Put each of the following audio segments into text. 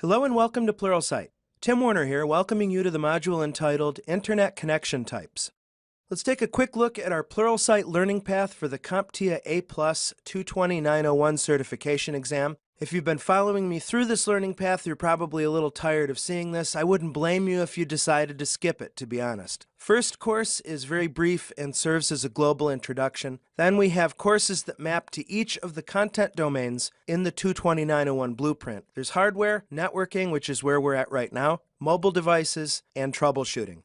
Hello and welcome to Pluralsight. Tim Warner here, welcoming you to the module entitled Internet Connection Types. Let's take a quick look at our Pluralsight learning path for the CompTIA A+ 220901 certification exam. If you've been following me through this learning path, you're probably a little tired of seeing this. I wouldn't blame you if you decided to skip it, to be honest. First course is very brief and serves as a global introduction. Then we have courses that map to each of the content domains in the 220901 blueprint. There's hardware, networking, which is where we're at right now, mobile devices, and troubleshooting.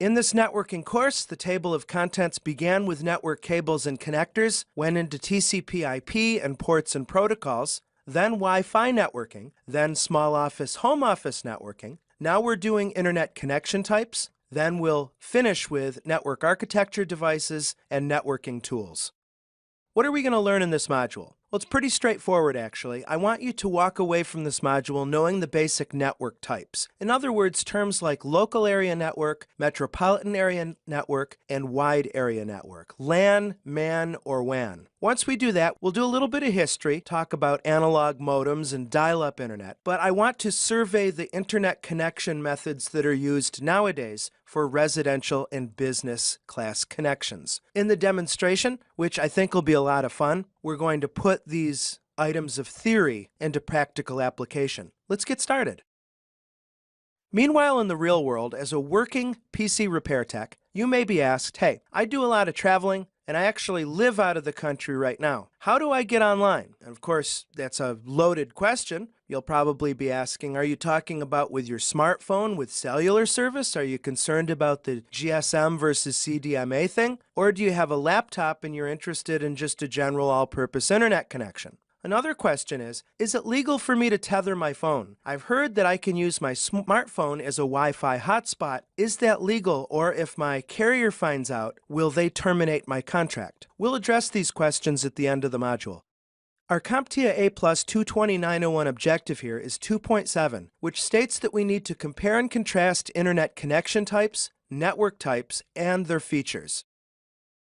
In this networking course, the table of contents began with network cables and connectors, went into TCP-IP and ports and protocols, then Wi-Fi networking, then small office, home office networking. Now we're doing internet connection types, then we'll finish with network architecture devices and networking tools. What are we going to learn in this module? Well, it's pretty straightforward, actually. I want you to walk away from this module knowing the basic network types. In other words, terms like local area network, metropolitan area network, and wide area network. LAN, MAN, or WAN. Once we do that, we'll do a little bit of history, talk about analog modems and dial-up internet, but I want to survey the internet connection methods that are used nowadays for residential and business class connections. In the demonstration, which I think will be a lot of fun, we're going to put these items of theory into practical application. Let's get started. Meanwhile, in the real world, as a working PC repair tech, you may be asked, hey, I do a lot of traveling, and I actually live out of the country right now. How do I get online? And of course, that's a loaded question. You'll probably be asking, are you talking about with your smartphone with cellular service? Are you concerned about the GSM versus CDMA thing? Or do you have a laptop and you're interested in just a general all-purpose internet connection? Another question is it legal for me to tether my phone? I've heard that I can use my smartphone as a Wi-Fi hotspot. Is that legal? Or if my carrier finds out, will they terminate my contract? We'll address these questions at the end of the module. Our CompTIA A+ 220901 objective here is 2.7, which states that we need to compare and contrast internet connection types, network types, and their features.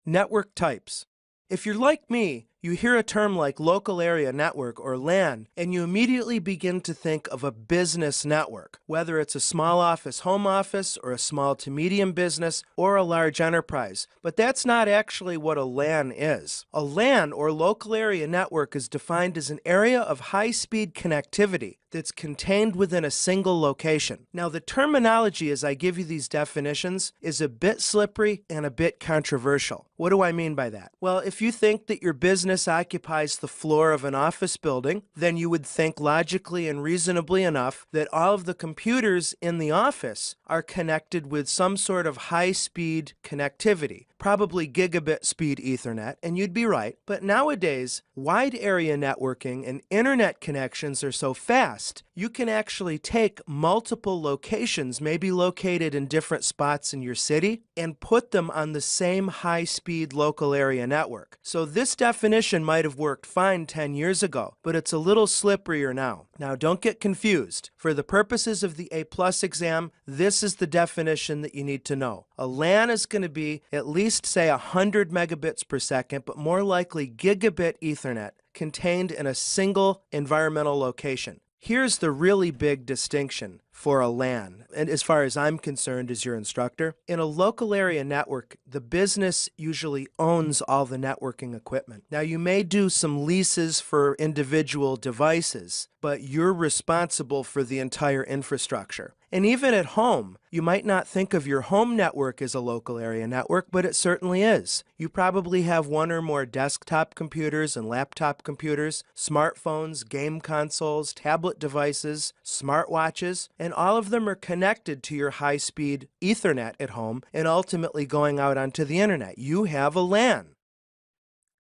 Network types. If you're like me, you hear a term like local area network or LAN, and you immediately begin to think of a business network, whether it's a small office, home office, or a small to medium business, or a large enterprise. But that's not actually what a LAN is. A LAN, or local area network, is defined as an area of high-speed connectivity that's contained within a single location. Now, the terminology as I give you these definitions is a bit slippery and a bit controversial. What do I mean by that? Well, if you think that your business occupies the floor of an office building, then you would think logically and reasonably enough that all of the computers in the office are connected with some sort of high-speed connectivity, probably gigabit speed Ethernet, and you'd be right. But nowadays, wide area networking and internet connections are so fast, you can actually take multiple locations, maybe located in different spots in your city, and put them on the same high-speed local area network. So this definition might have worked fine 10 years ago, but it's a little slipperier now. Now, don't get confused. For the purposes of the A+ exam, this is the definition that you need to know. A LAN is going to be at least, say, 100 megabits per second, but more likely gigabit Ethernet contained in a single environmental location. Here's the really big distinction for a LAN, and as far as I'm concerned as your instructor. In a local area network, the business usually owns all the networking equipment. Now, you may do some leases for individual devices, but you're responsible for the entire infrastructure. And even at home, you might not think of your home network as a local area network, but it certainly is. You probably have one or more desktop computers and laptop computers, smartphones, game consoles, tablet devices, smartwatches, and all of them are connected to your high-speed Ethernet at home and ultimately going out onto the internet. You have a LAN.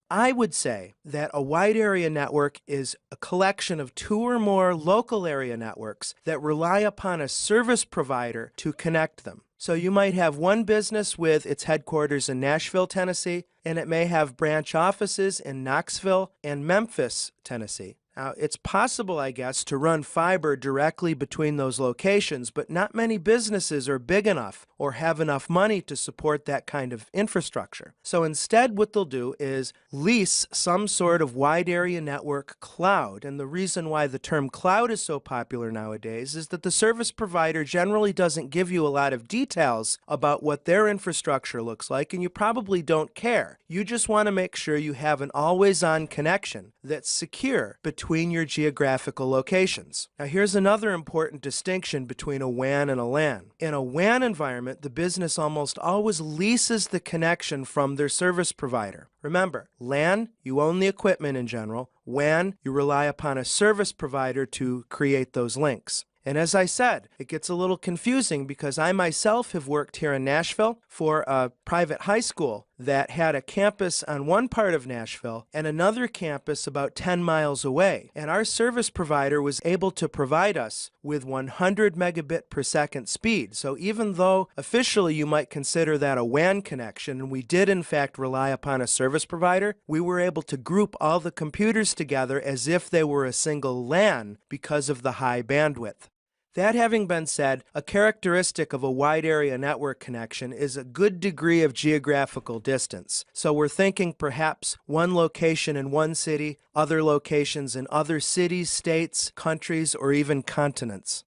I would say that a wide area network is a collection of two or more local area networks that rely upon a service provider to connect them. So you might have one business with its headquarters in Nashville, Tennessee, and it may have branch offices in Knoxville and Memphis, Tennessee. Now, it's possible, I guess, to run fiber directly between those locations, but not many businesses are big enough or have enough money to support that kind of infrastructure. So instead, what they'll do is lease some sort of wide area network cloud. And the reason why the term cloud is so popular nowadays is that the service provider generally doesn't give you a lot of details about what their infrastructure looks like, and you probably don't care. You just want to make sure you have an always-on connection that's secure between your geographical locations. Now here's another important distinction between a WAN and a LAN. In a WAN environment, the business almost always leases the connection from their service provider. Remember, LAN, you own the equipment in general. WAN, you rely upon a service provider to create those links. And as I said, it gets a little confusing because I myself have worked here in Nashville for a private high school that had a campus on one part of Nashville and another campus about 10 miles away. And our service provider was able to provide us with 100 megabit per second speed. So even though officially you might consider that a WAN connection, and we did in fact rely upon a service provider, we were able to group all the computers together as if they were a single LAN because of the high bandwidth. That having been said, a characteristic of a wide area network connection is a good degree of geographical distance. So we're thinking perhaps one location in one city, other locations in other cities, states, countries, or even continents.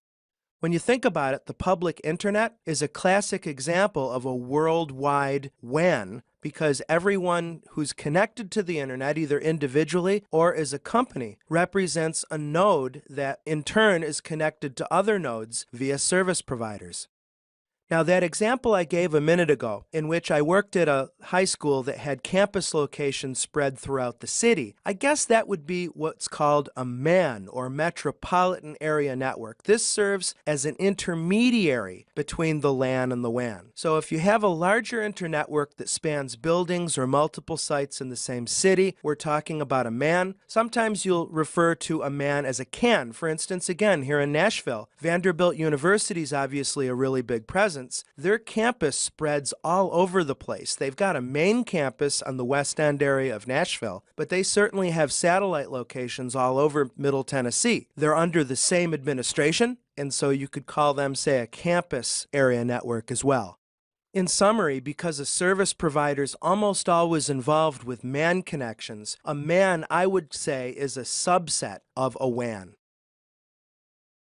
When you think about it, the public internet is a classic example of a worldwide WAN because everyone who's connected to the internet, either individually or as a company, represents a node that in turn is connected to other nodes via service providers. Now, that example I gave a minute ago, in which I worked at a high school that had campus locations spread throughout the city, I guess that would be what's called a MAN, or Metropolitan Area Network. This serves as an intermediary between the LAN and the WAN. So if you have a larger internetwork that spans buildings or multiple sites in the same city, we're talking about a MAN. Sometimes you'll refer to a MAN as a CAN. For instance, again, here in Nashville, Vanderbilt University is obviously a really big presence. Their campus spreads all over the place. They've got a main campus on the West End area of Nashville, but they certainly have satellite locations all over Middle Tennessee. They're under the same administration, and so you could call them, say, a campus area network as well. In summary, because a service provider is almost always involved with MAN connections, a MAN, I would say, is a subset of a WAN.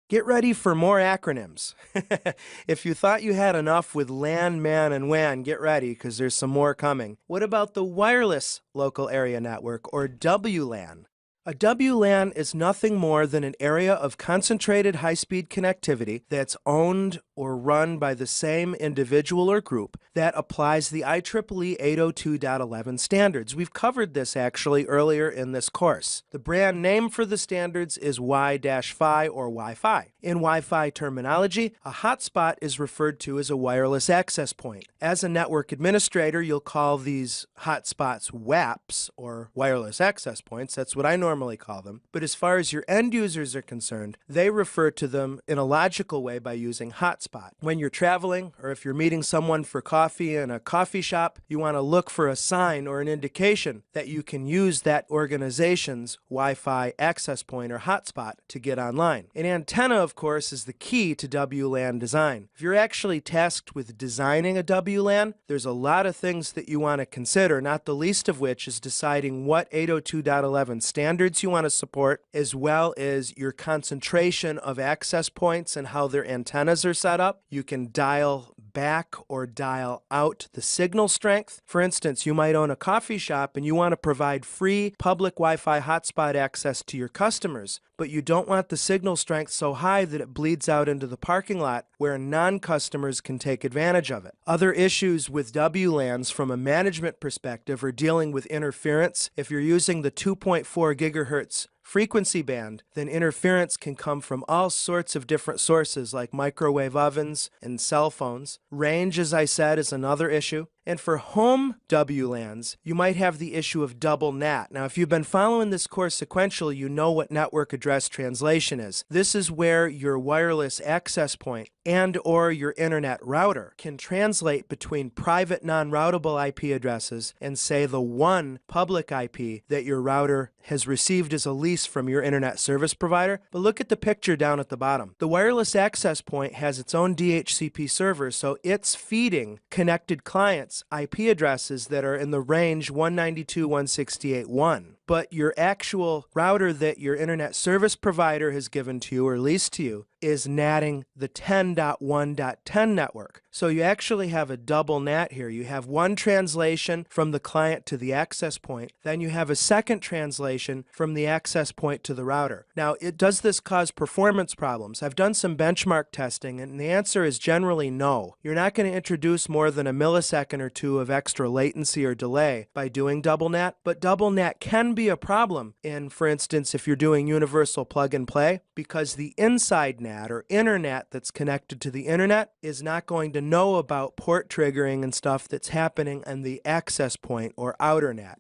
Get ready for more acronyms. If you thought you had enough with LAN, MAN, and WAN, get ready because there's some more coming. What about the wireless local area network, or WLAN? A WLAN is nothing more than an area of concentrated high-speed connectivity that's owned or run by the same individual or group that applies the IEEE 802.11 standards. We've covered this actually earlier in this course. The brand name for the standards is Wi-Fi or Wi-Fi. In Wi-Fi terminology, a hotspot is referred to as a wireless access point. As a network administrator, you'll call these hotspots WAPs, or wireless access points. That's what I normally call them. But as far as your end users are concerned, they refer to them in a logical way by using hotspot. When you're traveling, or if you're meeting someone for coffee in a coffee shop, you want to look for a sign or an indication that you can use that organization's Wi-Fi access point or hotspot to get online. An antenna, of course, is the key to WLAN design. If you're actually tasked with designing a WLAN, there's a lot of things that you want to consider, not the least of which is deciding what 802.11 standards you want to support, as well as your concentration of access points and how their antennas are set up. You can dial back or dial out the signal strength. For instance, you might own a coffee shop and you want to provide free public Wi-Fi hotspot access to your customers, but you don't want the signal strength so high that it bleeds out into the parking lot where non-customers can take advantage of it. Other issues with WLANs from a management perspective are dealing with interference. If you're using the 2.4 gigahertz frequency band, then interference can come from all sorts of different sources like microwave ovens and cell phones. Range, as I said, is another issue. And for home WLANs, you might have the issue of double NAT. Now, if you've been following this course sequentially, you know what network address translation is. This is where your wireless access point and or your internet router can translate between private non-routable IP addresses and say the one public IP that your router has received as a lease from your internet service provider. But look at the picture down at the bottom. The wireless access point has its own DHCP server, so it's feeding connected clients IP addresses that are in the range 192.168.1. But your actual router that your internet service provider has given to you or leased to you is natting the 10.1.10 network. So you actually have a double NAT here. You have one translation from the client to the access point, then you have a second translation from the access point to the router. Now, does this cause performance problems? I've done some benchmark testing, and the answer is generally no. You're not going to introduce more than a millisecond or two of extra latency or delay by doing double NAT, but double NAT can be a problem in, for instance, if you're doing universal plug and play, because the inside NAT or internet that's connected to the internet is not going to know about port triggering and stuff that's happening on the access point or outer NAT.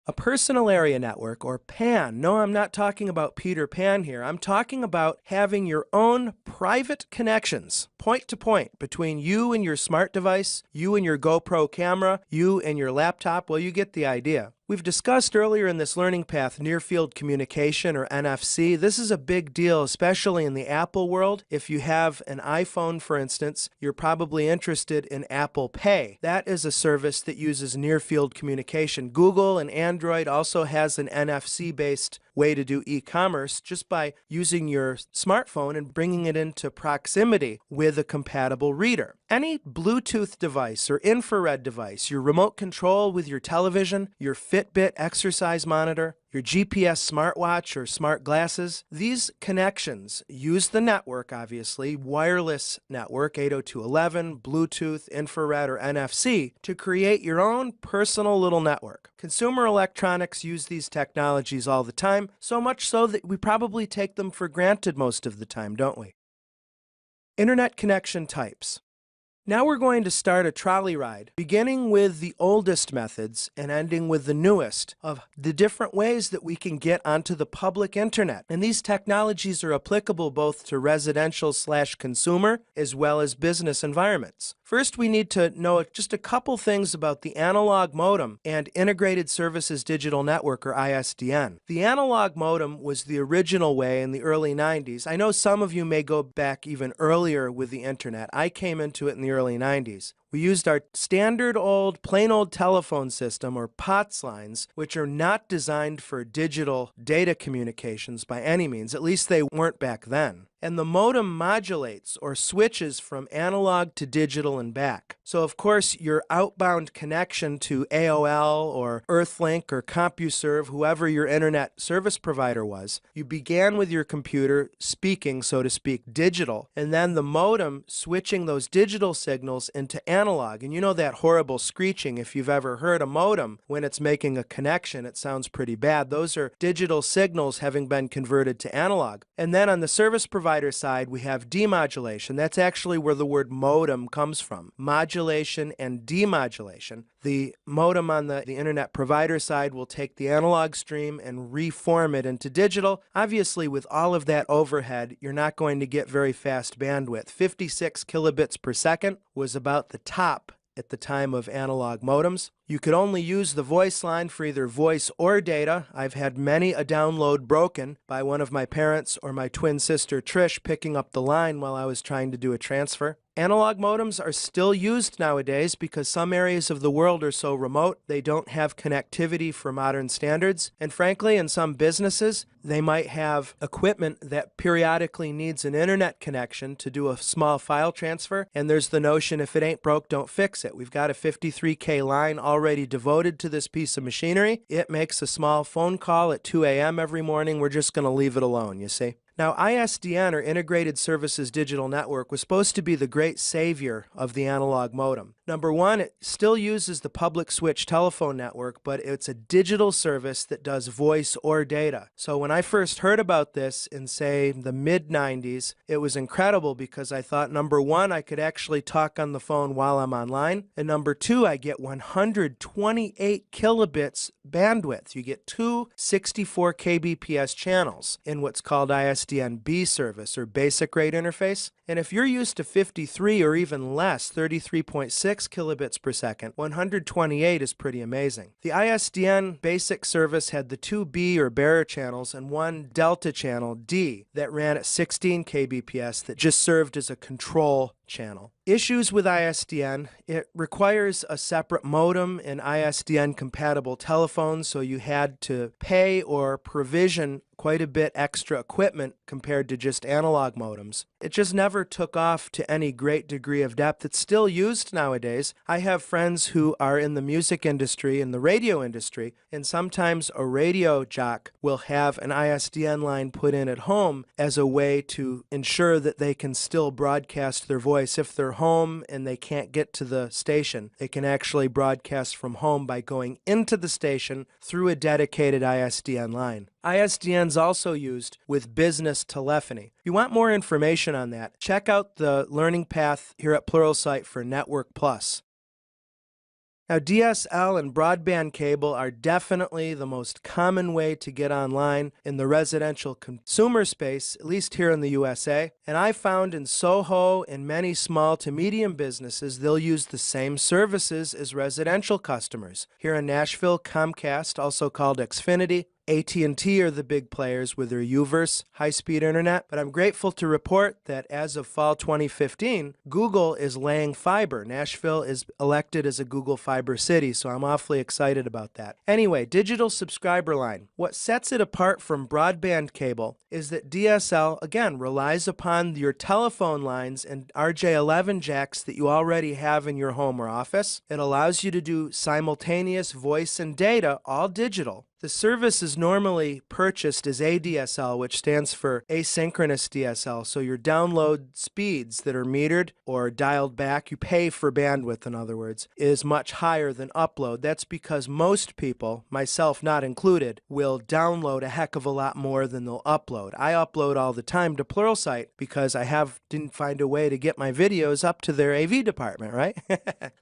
A personal area network, or PAN. No, I'm not talking about Peter Pan here. I'm talking about having your own private connections, point to point, between you and your smart device, you and your GoPro camera, you and your laptop. Well, you get the idea. We've discussed earlier in this learning path near-field communication, or NFC. This is a big deal, especially in the Apple world. If you have an iPhone, for instance, you're probably interested in Apple Pay. That is a service that uses near-field communication. Google and Android also has an NFC-based way to do e-commerce just by using your smartphone and bringing it into proximity with a compatible reader. Any Bluetooth device or infrared device, your remote control with your television, your Fitbit exercise monitor, your GPS smartwatch or smart glasses, these connections use the network, obviously, wireless network, 802.11, Bluetooth, infrared, or NFC, to create your own personal little network. Consumer electronics use these technologies all the time, so much so that we probably take them for granted most of the time, don't we? Internet connection types. Now we're going to start a trolley ride, beginning with the oldest methods and ending with the newest of the different ways that we can get onto the public internet. And these technologies are applicable both to residential/consumer as well as business environments. First, we need to know just a couple things about the analog modem and Integrated Services Digital Network, or ISDN. The analog modem was the original way in the early 90s. I know some of you may go back even earlier with the internet. I came into it in the early 90s. We used our standard old, plain old telephone system, or POTS lines, which are not designed for digital data communications by any means. At least they weren't back then. And the modem modulates or switches from analog to digital and back. So of course your outbound connection to AOL or Earthlink or CompuServe, whoever your internet service provider was, you began with your computer speaking, so to speak, digital, and then the modem switching those digital signals into analog. And you know that horrible screeching, if you've ever heard a modem when it's making a connection, it sounds pretty bad. Those are digital signals having been converted to analog. And then on the service provider side, we have demodulation. That's actually where the word modem comes from. Modulation and demodulation. The modem on the internet provider side will take the analog stream and reform it into digital. Obviously, with all of that overhead, you're not going to get very fast bandwidth. 56 kilobits per second was about the top at the time of analog modems. You could only use the voice line for either voice or data. I've had many a download broken by one of my parents or my twin sister Trish picking up the line while I was trying to do a transfer. Analog modems are still used nowadays because some areas of the world are so remote they don't have connectivity for modern standards. And frankly, in some businesses, they might have equipment that periodically needs an internet connection to do a small file transfer. And there's the notion, if it ain't broke, don't fix it. We've got a 53K line already devoted to this piece of machinery. It makes a small phone call at 2 a.m. every morning. We're just going to leave it alone, you see. Now, ISDN, or Integrated Services Digital Network, was supposed to be the great savior of the analog modem. Number one, it still uses the public switch telephone network, but it's a digital service that does voice or data. So when I first heard about this in, say, the mid-90s, it was incredible because I thought, number one, I could actually talk on the phone while I'm online, and number two, I get 128 kilobits bandwidth. You get two 64 kbps channels in what's called ISDN-B service, or basic rate interface. And if you're used to 53 or even less, 33.6 kilobits per second, 128 is pretty amazing. The ISDN basic service had the two B or bearer channels and one delta channel, D, that ran at 16 kbps that just served as a control channel. Issues with ISDN: it requires a separate modem and ISDN compatible telephones, so you had to pay or provision quite a bit extra equipment compared to just analog modems. It just never took off to any great degree of depth. It's still used nowadays. I have friends who are in the music industry and the radio industry, and sometimes a radio jock will have an ISDN line put in at home as a way to ensure that they can still broadcast their voice. If they're home and they can't get to the station, they can actually broadcast from home by going into the station through a dedicated ISDN line. ISDN is also used with business telephony. If you want more information on that, check out the learning path here at Pluralsight for Network Plus. Now, DSL and broadband cable are definitely the most common way to get online in the residential consumer space, at least here in the USA. And I found in SOHO and many small to medium businesses, they'll use the same services as residential customers. Here in Nashville, Comcast, also called Xfinity, AT&T are the big players with their U-verse high-speed internet, but I'm grateful to report that as of fall 2015, Google is laying fiber. Nashville is elected as a Google Fiber City, so I'm awfully excited about that. Anyway, digital subscriber line. What sets it apart from broadband cable is that DSL, again, relies upon your telephone lines and RJ11 jacks that you already have in your home or office. It allows you to do simultaneous voice and data, all digital. The service is normally purchased as ADSL, which stands for asynchronous DSL, so your download speeds that are metered or dialed back, you pay for bandwidth in other words, is much higher than upload. That's because most people, myself not included, will download a heck of a lot more than they'll upload. I upload all the time to Pluralsight because I didn't find a way to get my videos up to their AV department, right?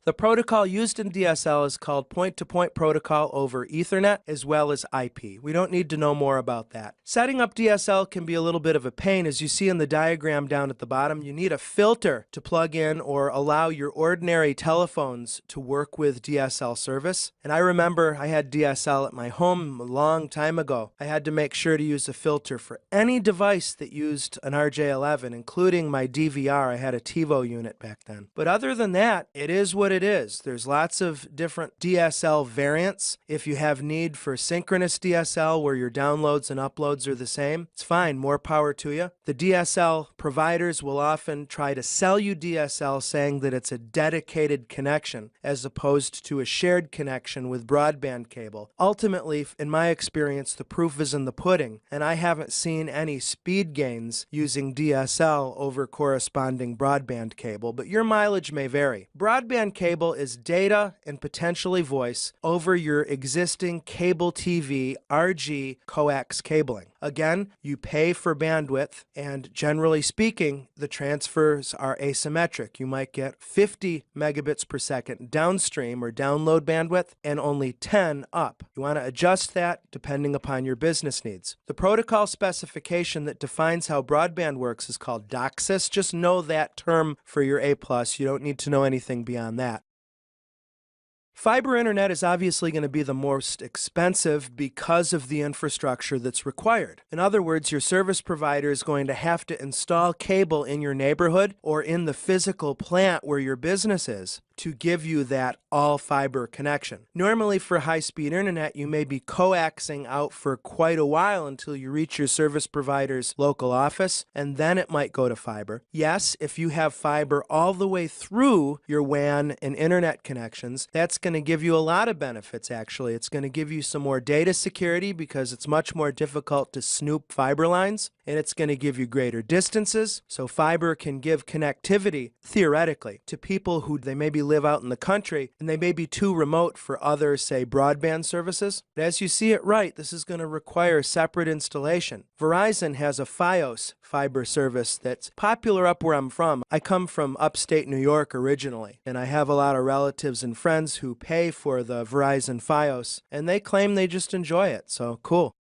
The protocol used in DSL is called point-to-point protocol over Ethernet, as well as IP. We don't need to know more about that. Setting up DSL can be a little bit of a pain. As you see in the diagram down at the bottom, you need a filter to plug in or allow your ordinary telephones to work with DSL service. And I remember I had DSL at my home a long time ago. I had to make sure to use a filter for any device that used an RJ11, including my DVR. I had a TiVo unit back then. But other than that, it is what it is. There's lots of different DSL variants. If you have need for synchronous DSL where your downloads and uploads are the same, it's fine, more power to you. The DSL providers will often try to sell you DSL saying that it's a dedicated connection as opposed to a shared connection with broadband cable. Ultimately, in my experience, the proof is in the pudding, and I haven't seen any speed gains using DSL over corresponding broadband cable, but your mileage may vary. Broadband cable is data and potentially voice over your existing cable TV RG coax cabling. Again, you pay for bandwidth, and generally speaking, the transfers are asymmetric. You might get 50 megabits per second downstream or download bandwidth and only 10 up. You want to adjust that depending upon your business needs. The protocol specification that defines how broadband works is called DOCSIS. Just know that term for your A+. You don't need to know anything beyond that. Fiber internet is obviously going to be the most expensive because of the infrastructure that's required. In other words, your service provider is going to have to install cable in your neighborhood or in the physical plant where your business is. to give you that all-fiber connection. Normally for high-speed internet, you may be coaxing out for quite a while until you reach your service provider's local office, and then it might go to fiber. Yes, if you have fiber all the way through your WAN and internet connections, that's going to give you a lot of benefits, actually. It's going to give you some more data security because it's much more difficult to snoop fiber lines, and it's going to give you greater distances, so fiber can give connectivity, theoretically, to people who they maybe live out in the country and they may be too remote for other, say, broadband services. But as you see it right, this is going to require separate installation. Verizon has a Fios fiber service that's popular up where I'm from. I come from upstate New York originally, and I have a lot of relatives and friends who pay for the Verizon Fios, and they claim they just enjoy it, so cool.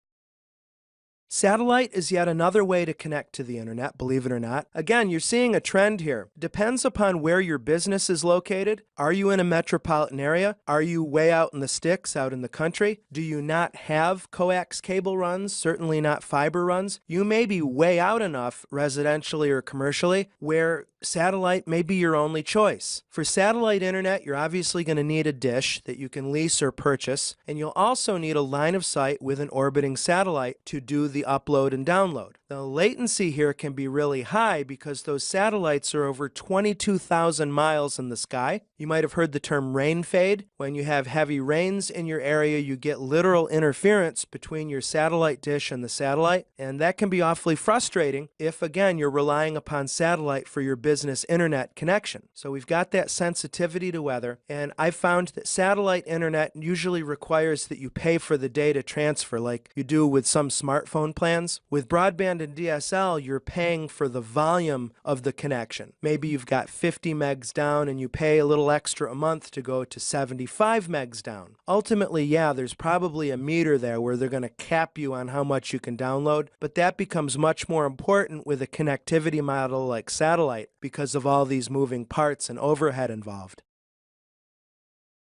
Satellite is yet another way to connect to the internet, believe it or not. Again, you're seeing a trend here. Depends upon where your business is located. Are you in a metropolitan area? Are you way out in the sticks, out in the country? Do you not have coax cable runs, certainly not fiber runs? You may be way out enough, residentially or commercially, where satellite may be your only choice. For satellite internet, you're obviously going to need a dish that you can lease or purchase, and you'll also need a line of sight with an orbiting satellite to do the upload and download. The latency here can be really high because those satellites are over 22,000 miles in the sky. You might have heard the term rain fade. When you have heavy rains in your area, you get literal interference between your satellite dish and the satellite, and that can be awfully frustrating if, again, you're relying upon satellite for your business internet connection. So we've got that sensitivity to weather, and I've found that satellite internet usually requires that you pay for the data transfer like you do with some smartphone plans. With broadband and DSL, you're paying for the volume of the connection. Maybe you've got 50 megs down and you pay a little extra a month to go to 75 megs down. Ultimately, yeah, there's probably a meter there where they're going to cap you on how much you can download, but that becomes much more important with a connectivity model like satellite because of all these moving parts and overhead involved.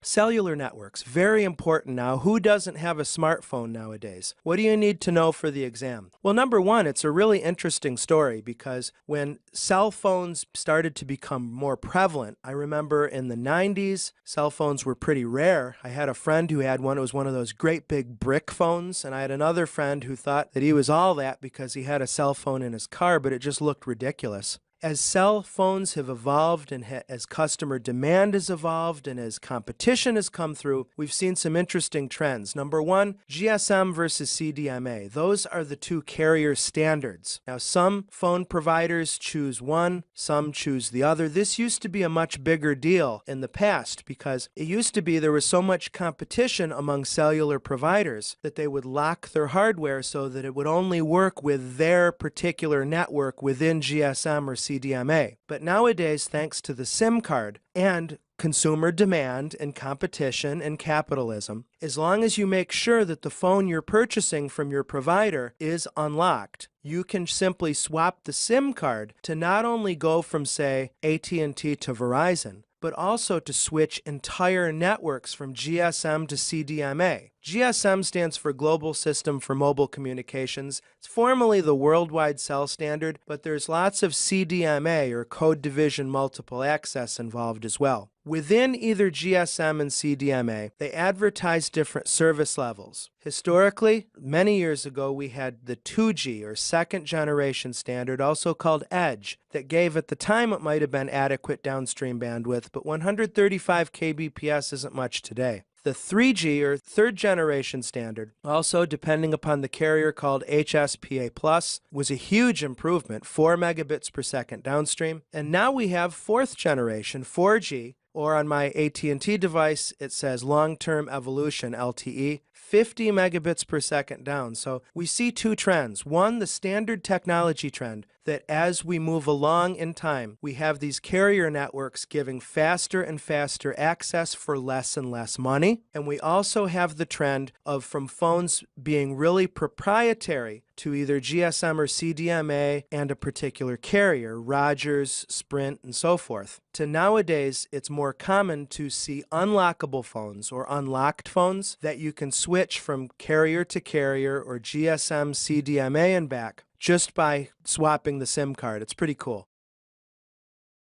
Cellular networks, very important now. Who doesn't have a smartphone nowadays? What do you need to know for the exam? Well, number one, it's a really interesting story because when cell phones started to become more prevalent, I remember in the 90s, cell phones were pretty rare. I had a friend who had one. It was one of those great big brick phones, and I had another friend who thought that he was all that because he had a cell phone in his car, but it just looked ridiculous. As cell phones have evolved and as customer demand has evolved and as competition has come through, we've seen some interesting trends. Number one, GSM versus CDMA. Those are the two carrier standards. Now, some phone providers choose one, some choose the other. This used to be a much bigger deal in the past because it used to be there was so much competition among cellular providers that they would lock their hardware so that it would only work with their particular network within GSM or CDMA. But nowadays, thanks to the SIM card and consumer demand and competition and capitalism, as long as you make sure that the phone you're purchasing from your provider is unlocked, you can simply swap the SIM card to not only go from, say, AT&T to Verizon, but also to switch entire networks from GSM to CDMA. GSM stands for Global System for Mobile Communications. It's formally the worldwide cell standard, but there's lots of CDMA or Code Division Multiple Access involved as well. Within either GSM and CDMA, they advertise different service levels. Historically, many years ago, we had the 2G or second generation standard, also called EDGE, that gave at the time it might have been adequate downstream bandwidth, but 135 kbps isn't much today. The 3G or third generation standard, also depending upon the carrier called HSPA+, was a huge improvement, 4 megabits per second downstream. And now we have fourth generation, 4G, or on my AT&T device, it says long-term evolution, LTE, 50 megabits per second down. So we see two trends. One, the standard technology trend, that as we move along in time, we have these carrier networks giving faster and faster access for less and less money. And we also have the trend of from phones being really proprietary to either GSM or CDMA and a particular carrier, Rogers, Sprint, and so forth, to nowadays it's more common to see unlockable phones or unlocked phones that you can switch from carrier to carrier or GSM, CDMA and back just by swapping the SIM card. It's pretty cool.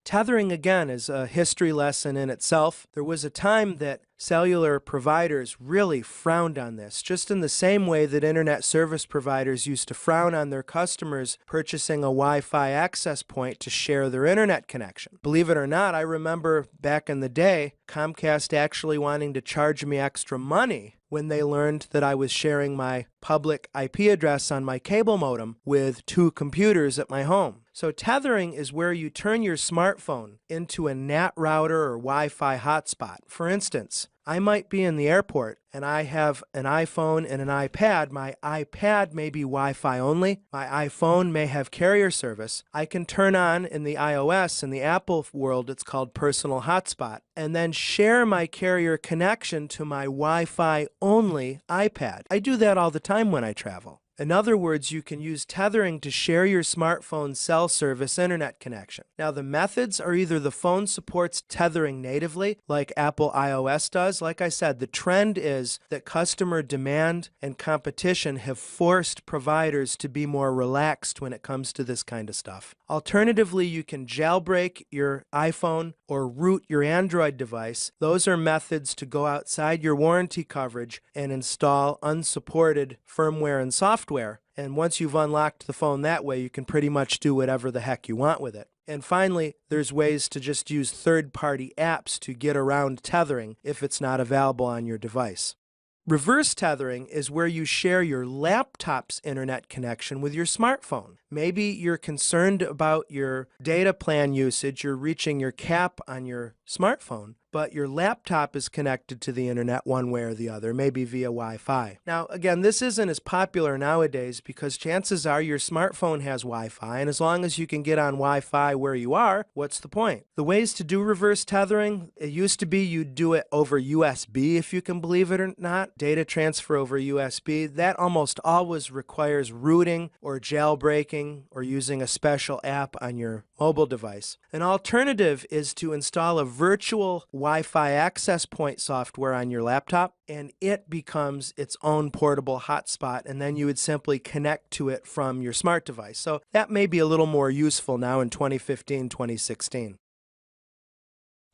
Tethering, again, is a history lesson in itself. There was a time that cellular providers really frowned on this, just in the same way that internet service providers used to frown on their customers purchasing a Wi-Fi access point to share their internet connection. Believe it or not, I remember back in the day, Comcast actually wanting to charge me extra money when they learned that I was sharing my public IP address on my cable modem with 2 computers at my home. So tethering is where you turn your smartphone into a NAT router or Wi-Fi hotspot. For instance, I might be in the airport and I have an iPhone and an iPad. My iPad may be Wi-Fi only. My iPhone may have carrier service. I can turn on in the iOS, in the Apple world, it's called personal hotspot, and then share my carrier connection to my Wi-Fi only iPad. I do that all the time when I travel. In other words, you can use tethering to share your smartphone's cell service internet connection. Now, the methods are either the phone supports tethering natively, like Apple iOS does. Like I said, the trend is that customer demand and competition have forced providers to be more relaxed when it comes to this kind of stuff. Alternatively, you can jailbreak your iPhone or root your Android device. Those are methods to go outside your warranty coverage and install unsupported firmware and software. And once you've unlocked the phone that way, you can pretty much do whatever the heck you want with it. And finally, there's ways to just use third-party apps to get around tethering if it's not available on your device. Reverse tethering is where you share your laptop's internet connection with your smartphone. Maybe you're concerned about your data plan usage, you're reaching your cap on your smartphone, but your laptop is connected to the internet one way or the other, maybe via Wi-Fi. Now, again, this isn't as popular nowadays because chances are your smartphone has Wi-Fi, and as long as you can get on Wi-Fi where you are, what's the point? The ways to do reverse tethering, it used to be you'd do it over USB, if you can believe it or not, data transfer over USB. That almost always requires rooting or jailbreaking or using a special app on your mobile device. An alternative is to install a virtual Wi-Fi access point software on your laptop, and it becomes its own portable hotspot, and then you would simply connect to it from your smart device. So that may be a little more useful now in 2015, 2016.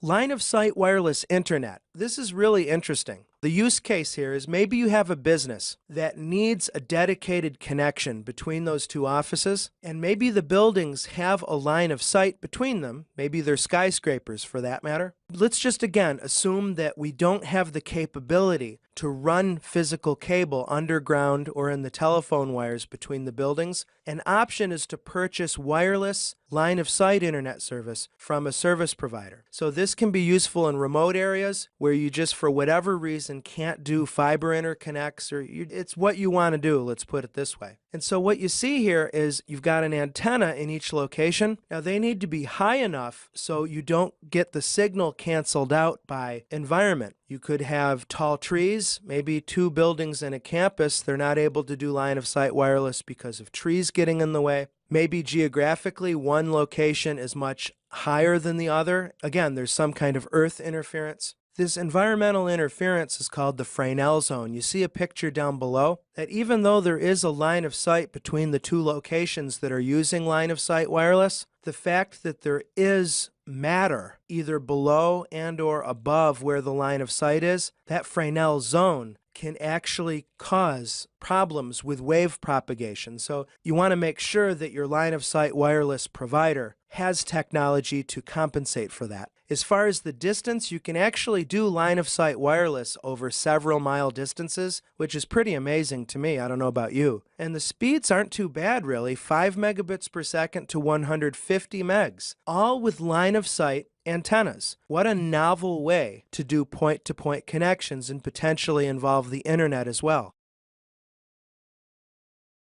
Line-of-sight wireless internet. This is really interesting. The use case here is maybe you have a business that needs a dedicated connection between those 2 offices, and maybe the buildings have a line of sight between them. Maybe they're skyscrapers for that matter. Let's just again assume that we don't have the capability to run physical cable underground or in the telephone wires between the buildings. An option is to purchase wireless line-of-sight internet service from a service provider. So this can be useful in remote areas where you just, for whatever reason, can't do fiber interconnects, or it's what you want to do, let's put it this way. And so what you see here is you've got an antenna in each location. Now they need to be high enough so you don't get the signal canceled out by environment. You could have tall trees, maybe 2 buildings in a campus. They're not able to do line-of-sight wireless because of trees getting in the way. Maybe geographically, one location is much higher than the other. Again, there's some kind of earth interference. This environmental interference is called the Fresnel zone. You see a picture down below that even though there is a line of sight between the 2 locations that are using line of sight wireless, the fact that there is matter either below and or above where the line of sight is, that Fresnel zone can actually cause problems with wave propagation. So you want to make sure that your line of sight wireless provider has technology to compensate for that. As far as the distance, you can actually do line of sight wireless over several mile distances, which is pretty amazing to me. I don't know about you. And the speeds aren't too bad really, 5 megabits per second to 150 megs, all with line of sight antennas. What a novel way to do point-to-point connections and potentially involve the internet as well.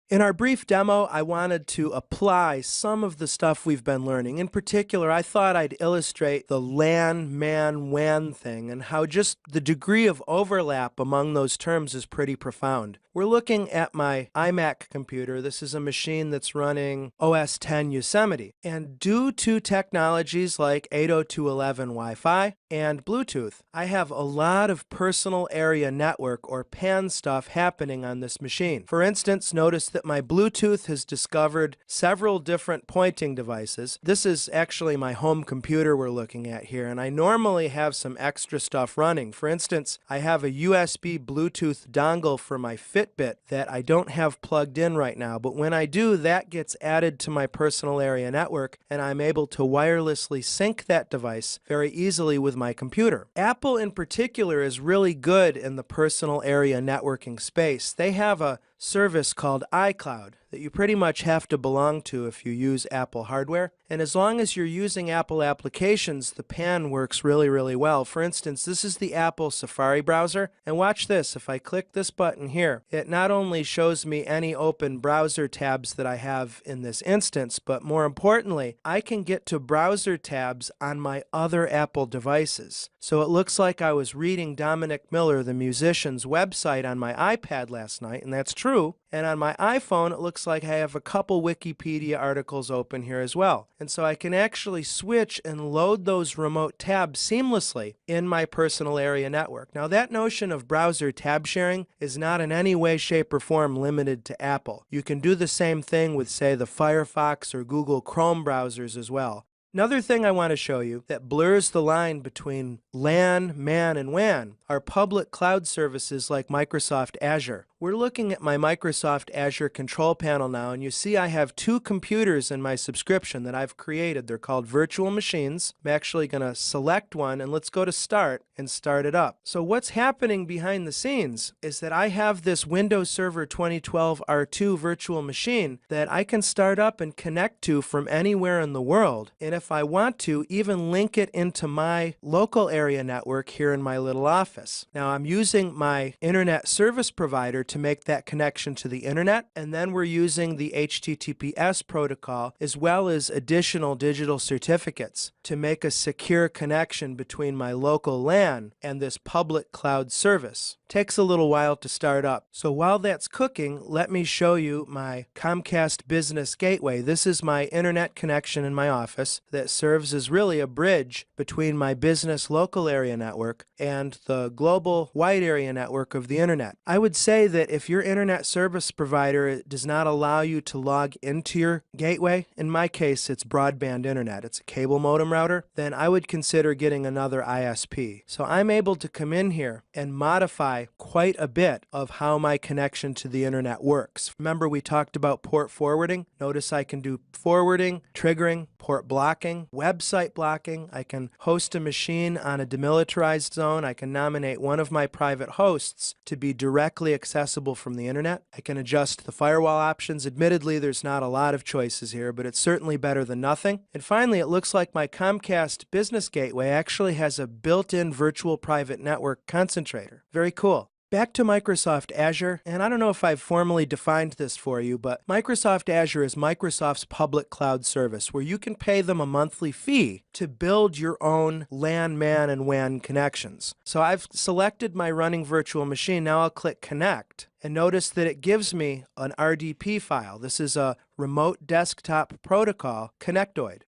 In our brief demo, I wanted to apply some of the stuff we've been learning. In particular, I thought I'd illustrate the LAN, MAN, WAN thing and how just the degree of overlap among those terms is pretty profound. We're looking at my iMac computer. This is a machine that's running OS X Yosemite. And due to technologies like 802.11 Wi-Fi and Bluetooth, I have a lot of personal area network or PAN stuff happening on this machine. For instance, notice that that my Bluetooth has discovered several different pointing devices. This is actually my home computer we're looking at here, and I normally have some extra stuff running. For instance, I have a USB Bluetooth dongle for my Fitbit that I don't have plugged in right now, but when I do, that gets added to my personal area network, and I'm able to wirelessly sync that device very easily with my computer. Apple in particular is really good in the personal area networking space. They have a service called iCloud that you pretty much have to belong to if you use Apple hardware. And as long as you're using Apple applications, the PAN works really, really well. For instance, this is the Apple Safari browser. And watch this. If I click this button here, it not only shows me any open browser tabs that I have in this instance, but more importantly, I can get to browser tabs on my other Apple devices. So it looks like I was reading Dominic Miller, the musician's website on my iPad last night, and that's true. And on my iPhone, it looks like I have a couple Wikipedia articles open here as well. And so I can actually switch and load those remote tabs seamlessly in my personal area network. Now, that notion of browser tab sharing is not in any way, shape, or form limited to Apple. You can do the same thing with, say, the Firefox or Google Chrome browsers as well. Another thing I want to show you that blurs the line between LAN, MAN, and WAN are public cloud services like Microsoft Azure. We're looking at my Microsoft Azure control panel now, and you see I have two computers in my subscription that I've created. They're called virtual machines. I'm actually going to select one, and let's go to Start and start it up. So what's happening behind the scenes is that I have this Windows Server 2012 R2 virtual machine that I can start up and connect to from anywhere in the world. And if I want to, even link it into my local area network here in my little office. Now, I'm using my internet service provider to make that connection to the internet, and then we're using the HTTPS protocol as well as additional digital certificates to make a secure connection between my local LAN and this public cloud service. Takes a little while to start up. So while that's cooking, let me show you my Comcast Business Gateway. This is my internet connection in my office that serves as really a bridge between my business local area network and the global wide area network of the internet. I would say that if your internet service provider does not allow you to log into your gateway, in my case it's broadband internet, it's a cable modem router, then I would consider getting another ISP. So I'm able to come in here and modify quite a bit of how my connection to the internet works. Remember, we talked about port forwarding. Notice I can do forwarding, triggering, port blocking, website blocking. I can host a machine on a demilitarized zone. I can nominate one of my private hosts to be directly accessible from the internet. I can adjust the firewall options. Admittedly, there's not a lot of choices here, but it's certainly better than nothing. And finally, it looks like my Comcast Business Gateway actually has a built-in virtual private network concentrator. Very cool. Back to Microsoft Azure, and I don't know if I've formally defined this for you, but Microsoft Azure is Microsoft's public cloud service where you can pay them a monthly fee to build your own LAN, MAN, and WAN connections. So I've selected my running virtual machine. Now I'll click Connect, and notice that it gives me an RDP file. This is a remote desktop protocol connectoid.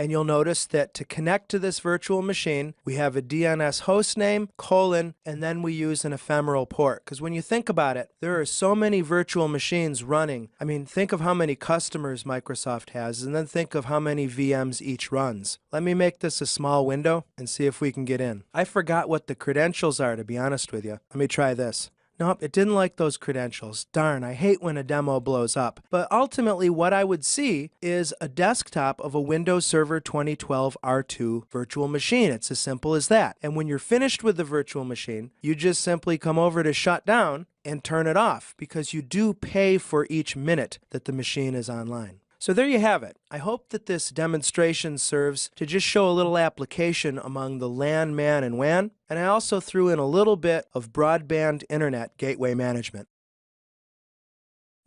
And you'll notice that to connect to this virtual machine, we have a DNS hostname, and then we use an ephemeral port. Because when you think about it, there are so many virtual machines running. I mean, think of how many customers Microsoft has, and then think of how many VMs each runs. Let me make this a small window and see if we can get in. I forgot what the credentials are, to be honest with you. Let me try this. Nope, it didn't like those credentials. Darn, I hate when a demo blows up. But ultimately, what I would see is a desktop of a Windows Server 2012 R2 virtual machine. It's as simple as that. And when you're finished with the virtual machine, you just simply come over to shut down and turn it off, because you do pay for each minute that the machine is online. So there you have it. I hope that this demonstration serves to just show a little application among the LAN, MAN, and WAN, and I also threw in a little bit of broadband internet gateway management.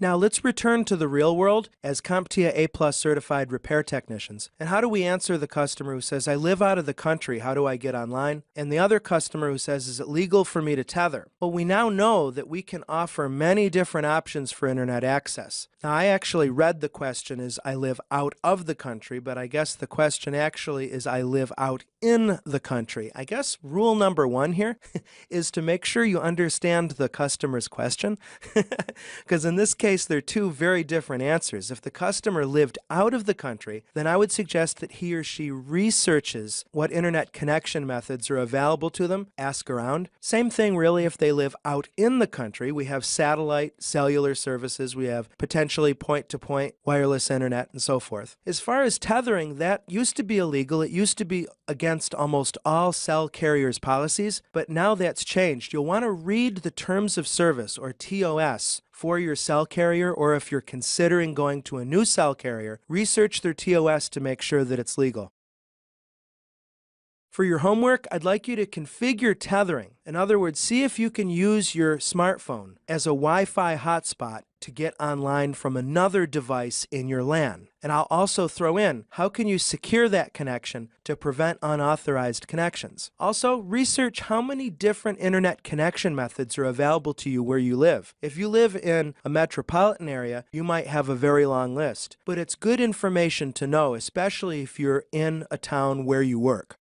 Now let's return to the real world as CompTIA A+ certified repair technicians. And how do we answer the customer who says, I live out of the country, how do I get online? And the other customer who says, is it legal for me to tether? Well, we now know that we can offer many different options for internet access. Now, I actually read the question as I live out of the country, but I guess the question actually is I live out in the country. I guess rule number one here is to make sure you understand the customer's question, because in this case, there are two very different answers. If the customer lived out of the country, then I would suggest that he or she researches what internet connection methods are available to them, ask around. Same thing really if they live out in the country. We have satellite, cellular services, we have potentially point-to-point wireless internet, and so forth. As far as tethering, that used to be illegal. It used to be against almost all cell carriers' policies, but now that's changed. You'll want to read the Terms of Service, or TOS, for your cell carrier, or if you're considering going to a new cell carrier, research their TOS to make sure that it's legal. For your homework, I'd like you to configure tethering. In other words, see if you can use your smartphone as a Wi-Fi hotspot to get online from another device in your LAN. And I'll also throw in, how can you secure that connection to prevent unauthorized connections? Also, research how many different internet connection methods are available to you where you live. If you live in a metropolitan area, you might have a very long list. But it's good information to know, especially if you're in a town where you work.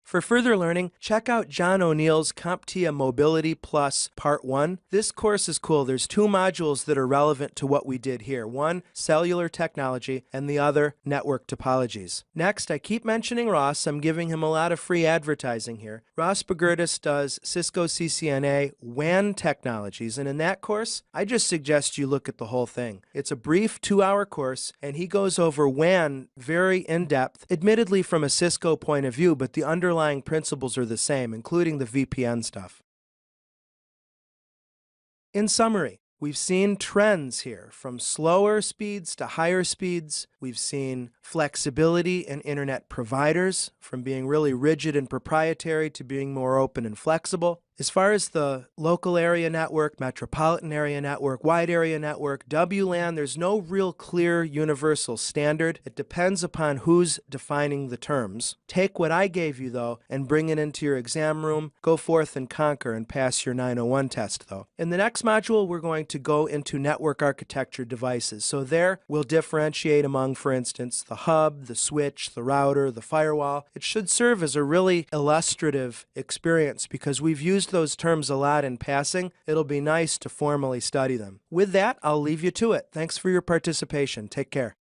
For further learning, check out John O'Neill's CompTIA Mobility Plus Part 1. This course is cool. There's two modules that are relevant to what we did here. One, cellular technology, and the other, network topologies. Next, I keep mentioning Ross. I'm giving him a lot of free advertising here. Ross Begurtis does Cisco CCNA WAN technologies, and in that course, I just suggest you look at the whole thing. It's a brief 2-hour course, and he goes over WAN very in-depth, admittedly from a Cisco point of view, but the underlying principles are the same, including the VPN stuff. In summary, we've seen trends here from slower speeds to higher speeds. We've seen flexibility in internet providers from being really rigid and proprietary to being more open and flexible. As far as the local area network, metropolitan area network, wide area network, WLAN, there's no real clear universal standard. It depends upon who's defining the terms. Take what I gave you, though, and bring it into your exam room. Go forth and conquer and pass your 901 test, though. In the next module, we're going to go into network architecture devices. So there, we'll differentiate among, for instance, the hub, the switch, the router, the firewall. It should serve as a really illustrative experience because we've used those terms a lot in passing. It'll be nice to formally study them. With that, I'll leave you to it. Thanks for your participation. Take care.